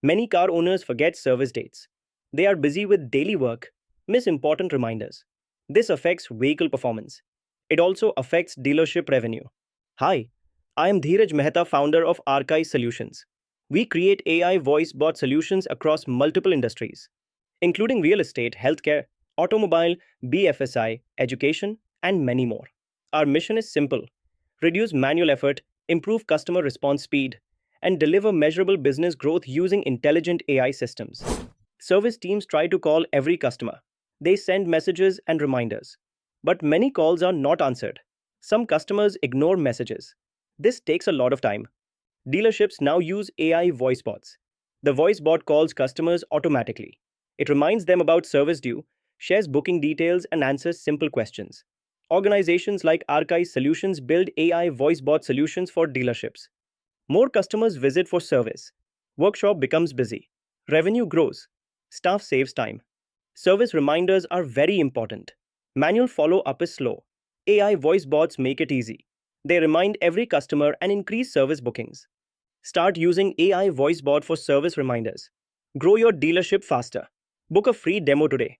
Many car owners forget service dates. They are busy with daily work, miss important reminders. This affects vehicle performance. It also affects dealership revenue. Hi, I am Dheeraj Mehta, founder of Archive Solutions. We create AI voice bot solutions across multiple industries, including real estate, healthcare, automobile, BFSI, education, and many more. Our mission is simple: reduce manual effort, improve customer response speed, and deliver measurable business growth using intelligent AI systems. Service teams try to call every customer. They send messages and reminders. But many calls are not answered. Some customers ignore messages. This takes a lot of time. Dealerships now use AI voice bots. The voice bot calls customers automatically. It reminds them about service due, shares booking details, and answers simple questions. Organizations like Archive Solutions build AI voice bot solutions for dealerships. More customers visit for service. Workshop becomes busy. Revenue grows. Staff saves time. Service reminders are very important. Manual follow up is slow. AI voice bots make it easy. They remind every customer and increase service bookings. Start using AI voice bot for service reminders. Grow your dealership faster. Book a free demo today.